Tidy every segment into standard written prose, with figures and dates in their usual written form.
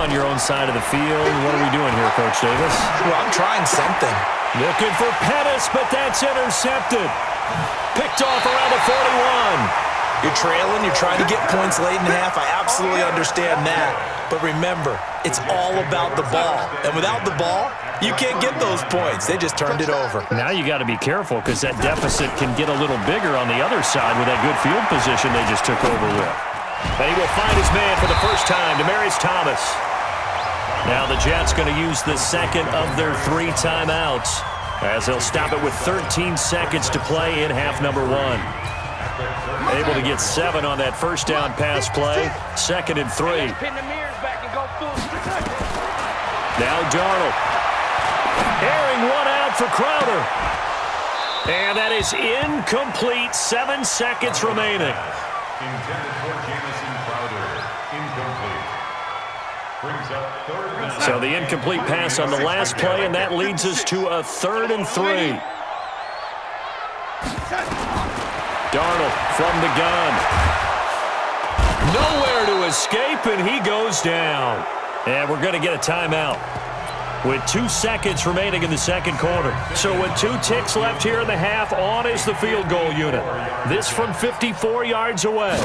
on your own side of the field. What are we doing here, Coach Davis? Well, I'm trying something. Looking for Pettis, but that's intercepted. Picked off around the 41. You're trailing, you're trying to get points late in the half. I absolutely understand that. But remember, it's all about the ball. And without the ball, you can't get those points. They just turned it over. Now you got to be careful because that deficit can get a little bigger on the other side with that good field position they just took over with. And he will find his man for the first time, Demaryius Thomas. Now the Jets going to use the second of their 3 timeouts as they'll stop it with 13 seconds to play in half number 1. Able to get 7 on that first down pass play. 2nd and 3. Now Darnold. Airing one out for Crowder. And that is incomplete. 7 seconds remaining. So the incomplete pass on the last play, and that leads us to a 3rd and 3. Darnold from the gun. Nowhere to escape, and he goes down. And we're going to get a timeout with 2 seconds remaining in the second quarter. So with 2 ticks left here in the half, on is the field goal unit. This from 54 yards away.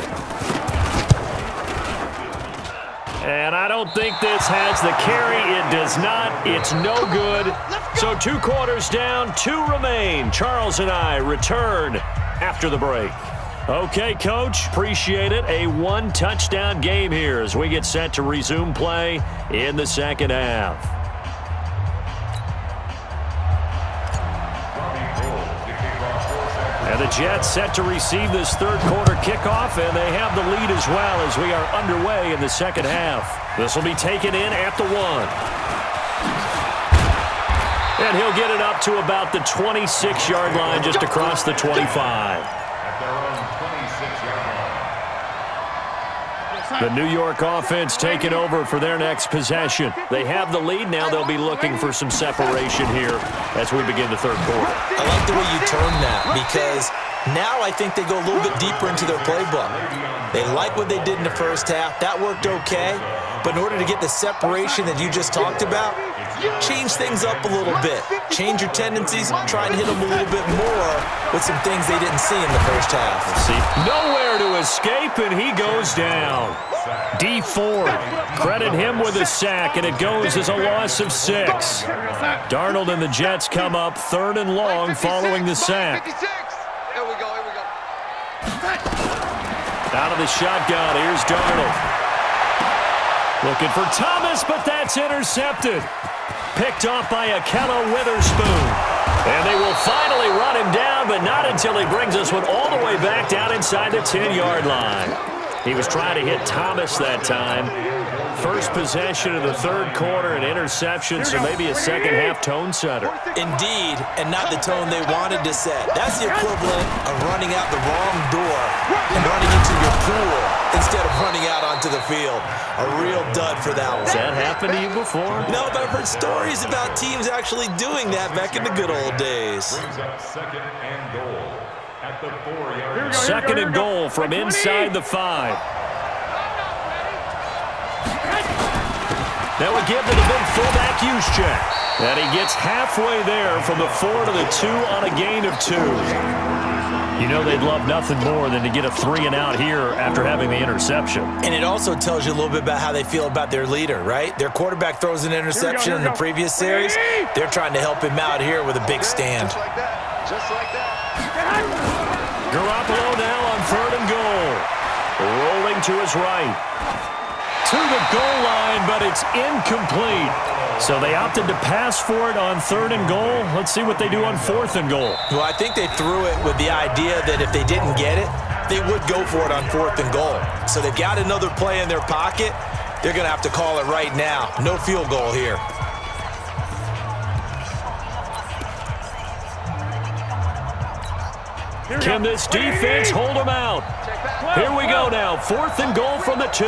And I don't think this has the carry. It does not. It's no good. So 2 quarters down, 2 remain. Charles and I return after the break. Okay, Coach, appreciate it. A 1-touchdown game here as we get set to resume play in the second half. And the Jets set to receive this third quarter kickoff, and they have the lead as well as we are underway in the second half. This will be taken in at the 1. And he'll get it up to about the 26-yard line just across the 25. The New York offense taking over for their next possession. They have the lead. Now they'll be looking for some separation here as we begin the third quarter. I like the way you turn that because now I think they go a little bit deeper into their playbook. They like what they did in the first half. That worked okay. But in order to get the separation that you just talked about, change things up a little bit. Change your tendencies. Try and hit them a little bit more with some things they didn't see in the first half. See, nowhere to escape, and he goes down. D Ford, credit him with a sack, and it goes as a loss of 6. Darnold and the Jets come up 3rd and long following the sack. Here we go. Out of the shotgun, here's Darnold. Looking for Thomas, but that's intercepted. Picked off by Akella Witherspoon. And they will finally run him down, but not until he brings us one all the way back down inside the 10-yard line. He was trying to hit Thomas that time. First possession of the third quarter, an interception, so maybe a second-half tone setter. Indeed, and not the tone they wanted to set. That's the equivalent of running out the wrong door and running into your pool instead of running out onto the field. A real dud for that one. Has that happened to you before? No, but I've heard stories about teams actually doing that back in the good old days. Second and goal at the 4-yard line. Second and goal from inside the 5. That would give to the big fullback use check. And he gets halfway there from the 4 to the 2 on a gain of 2. You know they'd love nothing more than to get a 3 and out here after having the interception. And it also tells you a little bit about how they feel about their leader, right? Their quarterback throws an interception in the previous series. They're trying to help him out here with a big stand. Just like that. Garoppolo now on 3rd and goal. Rolling to his right. To the goal line, but it's incomplete. So they opted to pass for it on 3rd and goal. Let's see what they do on 4th and goal. Well, I think they threw it with the idea that if they didn't get it, they would go for it on 4th and goal. So they've got another play in their pocket. They're going to have to call it right now. No field goal here. Can this defense hold them out? Here we go now. 4th and goal from the 2.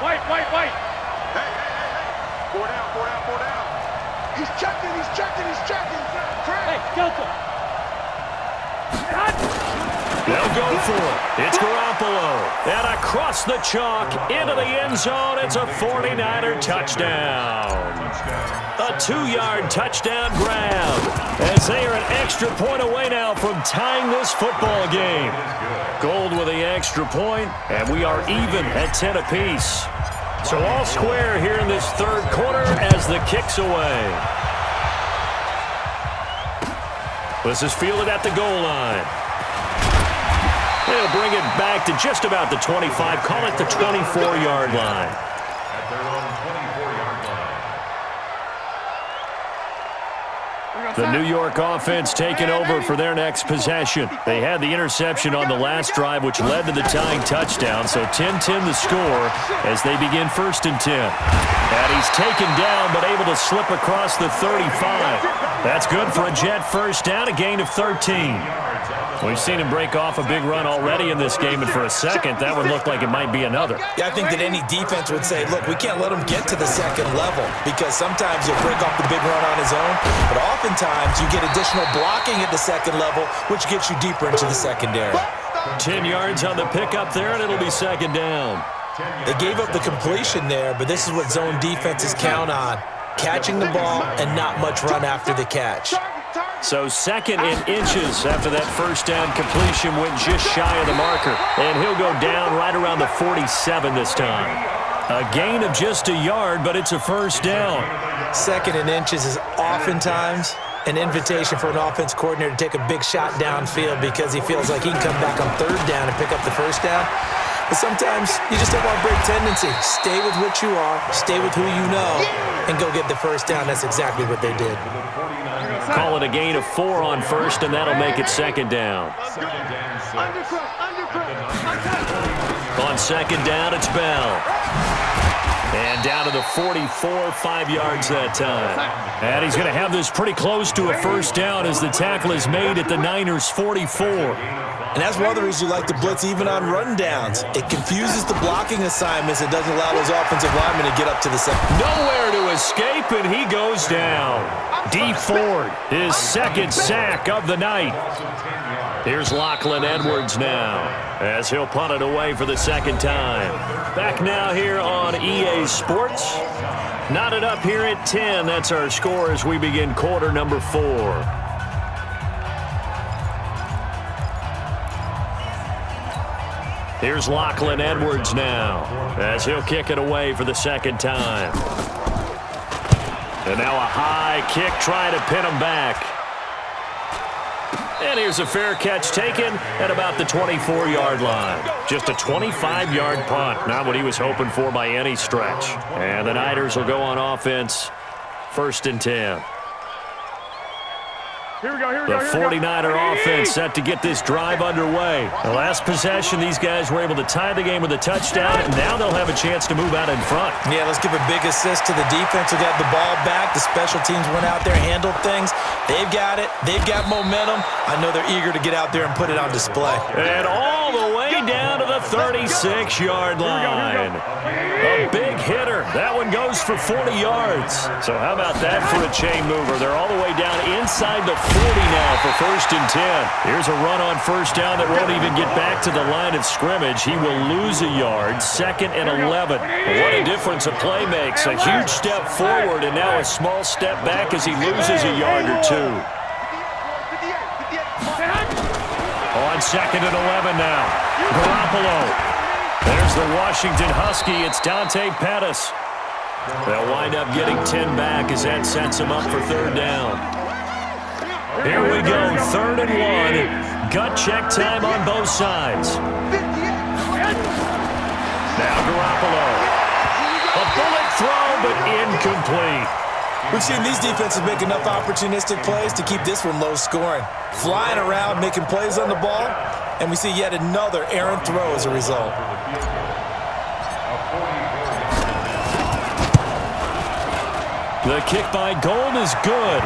White. Hey. 4 down. He's checking. Hey, Delta. They'll go for it. It's Garoppolo. And across the chalk, into the end zone. It's a 49er touchdown. A 2-yard touchdown grab. As they are an extra point away now from tying this football game. Gold with the extra point, and we are even at 10 apiece. So all square here in this third quarter as the kick's away. This is fielded at the goal line. They'll bring it back to just about the 25. Call it the 24-yard line. At their own 24-yard line. The New York offense taking over for their next possession. They had the interception on the last drive, which led to the tying touchdown. So 10-10 the score as they begin 1st and 10. And he's taken down, but able to slip across the 35. That's good for a Jet first down, a gain of 13. We've seen him break off a big run already in this game, and for a second, that would look like it might be another. Yeah, I think that any defense would say, look, we can't let him get to the second level because sometimes he'll break off the big run on his own, but oftentimes you get additional blocking at the second level, which gets you deeper into the secondary. 10 yards on the pickup there, and it'll be second down. They gave up the completion there, but this is what zone defenses count on, catching the ball and not much run after the catch. So 2nd and inches after that first down completion went just shy of the marker. And he'll go down right around the 47 this time. A gain of just a yard, but it's a first down. 2nd and inches is oftentimes an invitation for an offense coordinator to take a big shot downfield because he feels like he can come back on 3rd down and pick up the first down. But sometimes you just don't want to break tendency. Stay with what you are, stay with who you know, and go get the first down. That's exactly what they did. Call it a gain of 4 on 1st, and that'll make it 2nd down. On 2nd down, it's Bell. And down to the 44, 5 yards that time. And he's going to have this pretty close to a first down as the tackle is made at the Niners' 44. And that's one of the reasons you like to blitz even on rundowns. It confuses the blocking assignments. It doesn't allow those offensive linemen to get up to the second. Nowhere to escape, and he goes down. D. Ford, his 2nd sack of the night. Here's Lachlan Edwards now as he'll punt it away for the 2nd time. Back now here on EA Sports. Knotted up here at 10. That's our score as we begin quarter number 4. Here's Lachlan Edwards now as he'll kick it away for the 2nd time. And now a high kick trying to pin him back. And here's a fair catch taken at about the 24-yard line. Just a 25-yard punt, not what he was hoping for by any stretch. And the Niners will go on offense, 1st and 10. The 49er offense set to get this drive underway. The last possession, these guys were able to tie the game with a touchdown, and now they'll have a chance to move out in front. Yeah, let's give a big assist to the defense who got the ball back. The special teams went out there, handled things. They've got it. They've got momentum. I know they're eager to get out there and put it on display. And all the way down to the 36-yard line. A big hitter. That one goes for 40 yards. So how about that for a chain mover? They're all the way down inside the 40 now for 1st and 10. Here's a run on 1st down that won't even get back to the line of scrimmage. He will lose a yard, 2nd and 11. What a difference a play makes. A huge step forward and now a small step back as he loses a yard or 2. On 2nd and 11 now. Garoppolo. There's the Washington Husky. It's Dante Pettis. They'll wind up getting 10 back as that sets him up for 3rd down. Here we go, 3rd and 1. Gut check time on both sides. Now Garoppolo. A bullet throw, but incomplete. We've seen these defenses make enough opportunistic plays to keep this one low scoring. Flying around, making plays on the ball, and we see yet another errant throw as a result. The kick by Gold is good.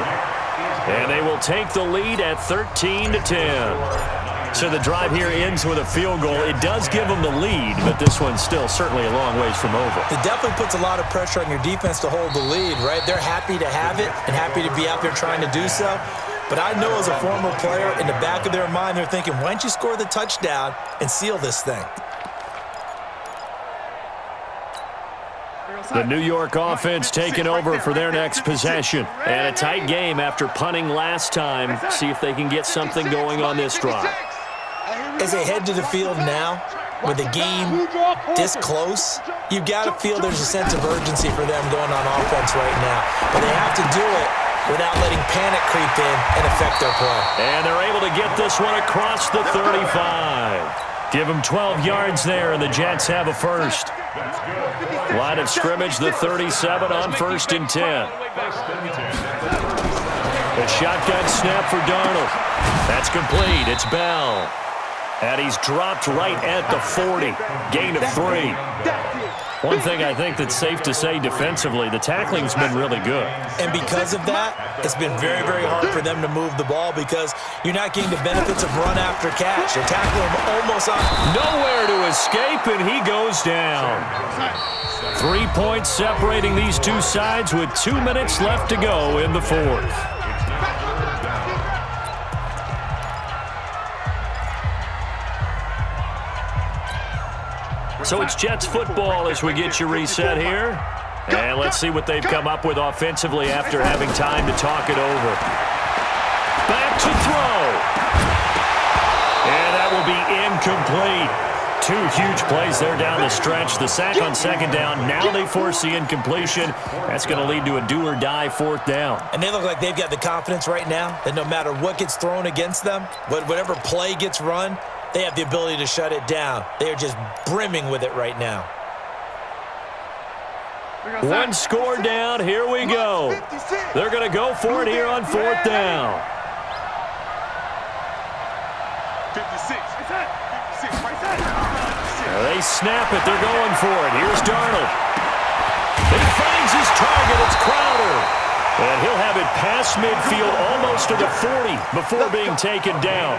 And they will take the lead at 13-10. So the drive here ends with a field goal. It does give them the lead, but this one's still certainly a long ways from over. It definitely puts a lot of pressure on your defense to hold the lead, right? They're happy to have it and happy to be out there trying to do so. But I know as a former player, in the back of their mind, they're thinking, why don't you score the touchdown and seal this thing? The New York offense taking over for their next possession. And a tight game after punting last time. See if they can get something going on this drive. As they head to the field now, with the game this close, you've got to feel there's a sense of urgency for them going on offense right now. But they have to do it without letting panic creep in and affect their play. And they're able to get this one across the 35. Give them 12 yards there, and the Jets have a first. Line of scrimmage, the 37 on 1st and 10. A shotgun snap for Darnold. That's complete. It's Bell. And he's dropped right at the 40. Gain of 3. One thing I think that's safe to say defensively, the tackling's been really good. And because of that, it's been very, very hard for them to move the ball because you're not getting the benefits of run after catch. They're tackling him almost on. Nowhere to escape, and he goes down. 3 points separating these two sides with 2 minutes left to go in the fourth. So it's Jets football as we get you reset here. And let's see what they've come up with offensively after having time to talk it over. Back to throw. And that will be incomplete. 2 huge plays there down the stretch. The sack on 2nd down. Now they force the incompletion. That's going to lead to a do-or-die 4th down. And they look like they've got the confidence right now that no matter what gets thrown against them, whatever play gets run, they have the ability to shut it down. They are just brimming with it right now. 1 score down. Here we go. They're going to go for it here on 4th down. 56. They snap it. They're going for it. Here's Darnold. He finds his target. It's Crowder. And he'll have it past midfield almost to the 40 before being taken down.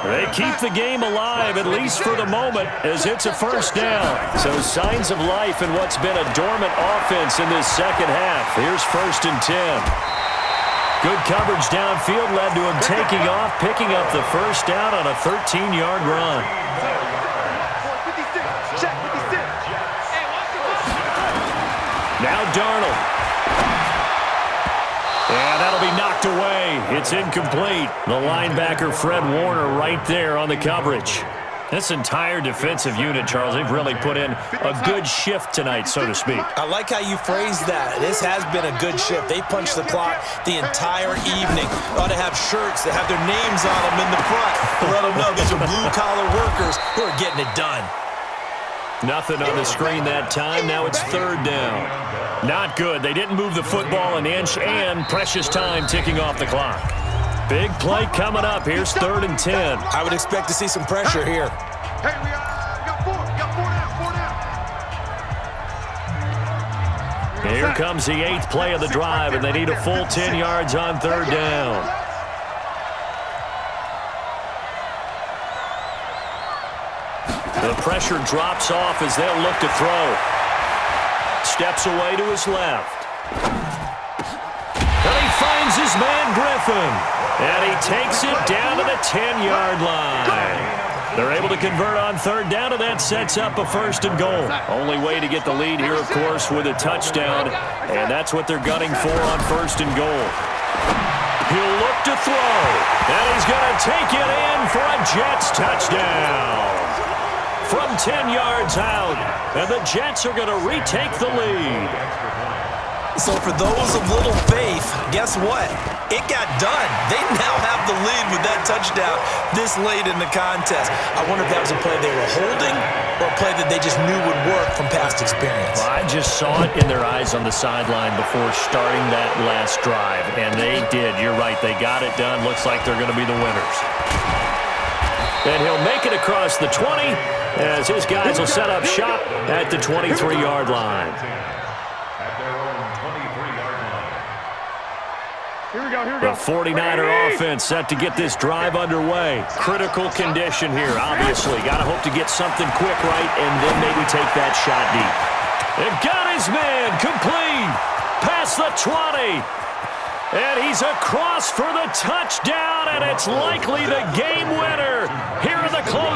They keep the game alive, at least for the moment, as it's a 1st down. So signs of life in what's been a dormant offense in this second half. Here's 1st and 10. Good coverage downfield led to him taking off, picking up the 1st down on a 13-yard run. Now Darnold. And that'll be knocked away. It's incomplete. The linebacker, Fred Warner, right there on the coverage. This entire defensive unit, Charles, they've really put in a good shift tonight, so to speak. I like how you phrased that. This has been a good shift. They punched the clock the entire evening. They ought to have shirts that have their names on them in the front to let them know these are blue-collar workers who are getting it done. Nothing on the screen that time. Now it's 3rd down. Not good. They didn't move the football an inch, and precious time ticking off the clock. Big play coming up. Here's 3rd and 10. I would expect to see some pressure here. Hey, we got 4. We got 4 down. Here comes the 8th play of the drive, and they need a full 10 yards on 3rd down. The pressure drops off as they'll look to throw. Steps away to his left. And he finds his man Griffin. And he takes it down to the 10-yard line. They're able to convert on 3rd down, and that sets up a 1st and goal. Only way to get the lead here, of course, with a touchdown. And that's what they're gunning for on 1st and goal. He'll look to throw. And he's going to take it in for a Jets touchdown. From 10 yards out, and the Jets are going to retake the lead. So for those of little faith, guess what? It got done. They now have the lead with that touchdown this late in the contest. I wonder if that was a play they were holding or a play that they just knew would work from past experience. Well, I just saw it in their eyes on the sideline before starting that last drive, and they did. You're right. They got it done. Looks like they're going to be the winners. And he'll make it across the 20 as his guys will set up shop at the 23-yard line. At their own 23-yard line. Here we go. The 49er offense set to get this drive underway. Critical condition here, obviously. Got to hope to get something quick right and then maybe take that shot deep. And got his man complete past the 20. And he's across for the touchdown, and it's likely the game winner here in the close.